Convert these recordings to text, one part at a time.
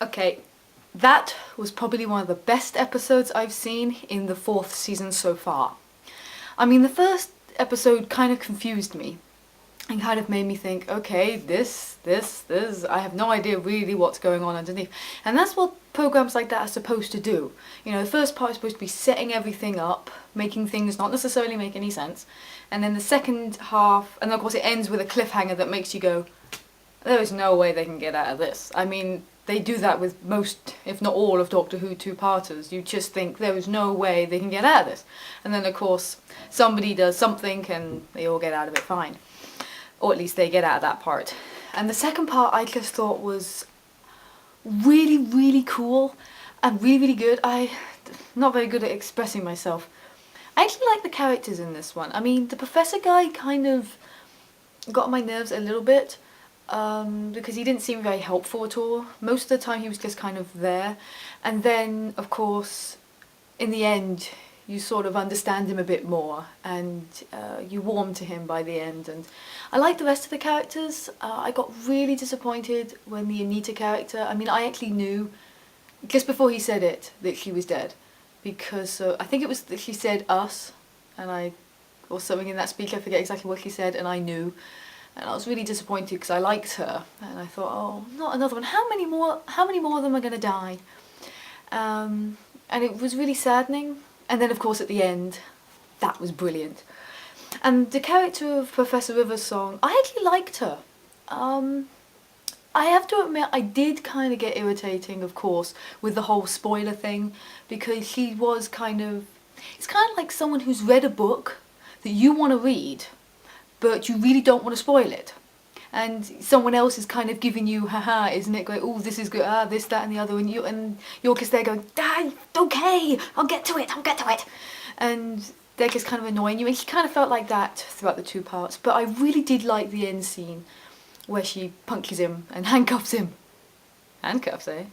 Okay, that was probably one of the best episodes I've seen in the 4th season so far. I mean, the first episode kind of confused me and kind of made me think, okay, this, I have no idea really what's going on underneath. And that's what programs like that are supposed to do. You know, the first part is supposed to be setting everything up, making things not necessarily make any sense. And then the second half, and of course it ends with a cliffhanger that makes you go, there is no way they can get out of this. I mean, they do that with most, if not all, of Doctor Who two-parters. You just think there is no way they can get out of this. And then of course somebody does something and they all get out of it fine. Or at least they get out of that part. And the second part I just thought was really, really cool and really, really good. I'm not very good at expressing myself. I actually like the characters in this one. I mean, the Professor guy kind of got on my nerves a little bit. Because he didn't seem very helpful at all. Most of the time he was just kind of there. And then, of course, in the end, you sort of understand him a bit more and you warm to him by the end. And I like the rest of the characters. I got really disappointed when the Anita character, I mean, I actually knew just before he said it that she was dead. Because I think it was that she said us, or something in that speech, I forget exactly what she said, and I knew. And I was really disappointed because I liked her, and I thought, oh, not another one. How many more of them are going to die? And it was really saddening. And then, of course, at the end, that was brilliant. And the character of Professor Rivers Song, I actually liked her. I have to admit, I did kind of get irritating, of course, with the whole spoiler thing, because she was kind of, it's kind of like someone who's read a book that you want to read, but you really don't want to spoil it. And someone else is kind of giving you, haha, isn't it? Going, oh, this is good, this, that and the other, and you're just there going, okay, I'll get to it. And they're just kind of annoying you, and she kind of felt like that throughout the two parts. But I really did like the end scene where she punches him and handcuffs him. Handcuffs, eh?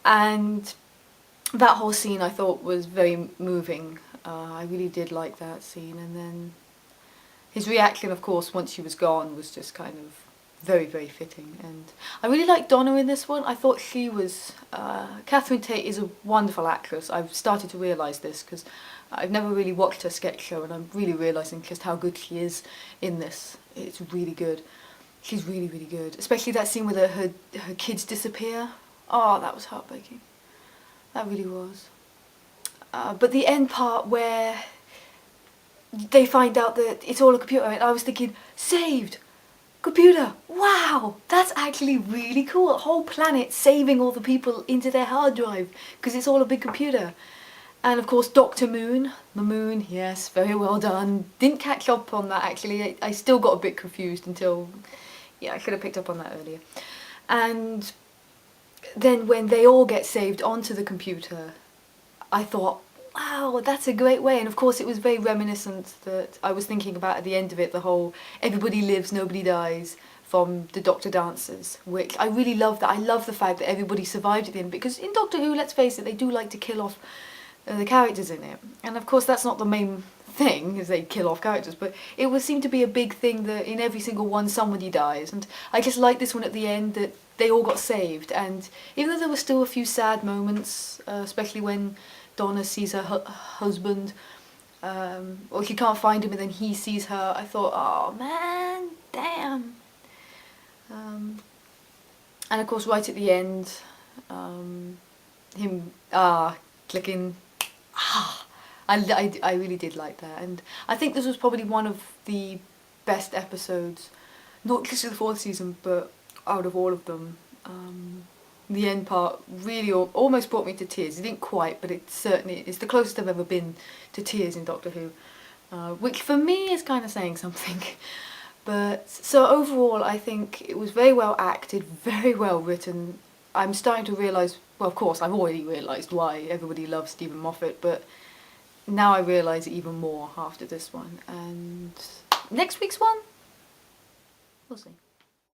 And that whole scene I thought was very moving. I really did like that scene, and then his reaction, of course, once she was gone, was just kind of very, very fitting. And I really liked Donna in this one. I thought she was... Catherine Tate is a wonderful actress. I've started to realise this because I've never really watched her sketch show, and I'm really realising just how good she is in this. It's really good. She's really, really good. Especially that scene where her kids disappear. Oh, that was heartbreaking. That really was. But the end part where they find out that it's all a computer, and I was thinking, saved! Computer! Wow! That's actually really cool. A whole planet saving all the people into their hard drive because it's all a big computer. And of course Dr. Moon, the moon, yes, very well done. Didn't catch up on that actually. I still got a bit confused until, yeah, I could have picked up on that earlier. And then when they all get saved onto the computer, I thought, wow, that's a great way. And of course it was very reminiscent that I was thinking about at the end of it, the whole everybody lives, nobody dies from the Doctor Dancers, which I really love that. I love the fact that everybody survived at the end, because in Doctor Who, let's face it, they do like to kill off the characters in it. And of course that's not the main thing, is they kill off characters, but it would seem to be a big thing that in every single one somebody dies. And I just like this one at the end that they all got saved. And even though there were still a few sad moments, especially when Donna sees her husband, or she can't find him and then he sees her, I thought, oh man, damn. And of course right at the end, him clicking, I really did like that. And I think this was probably one of the best episodes, not just of the 4th season, but out of all of them. The end part really almost brought me to tears. It didn't quite, but it certainly is the closest I've ever been to tears in Doctor Who, which for me is kind of saying something. But so overall I think it was very well acted, very well written. I'm starting to realise, well of course I've already realised why everybody loves Stephen Moffat, but now I realise it even more after this one. And next week's one, we'll see.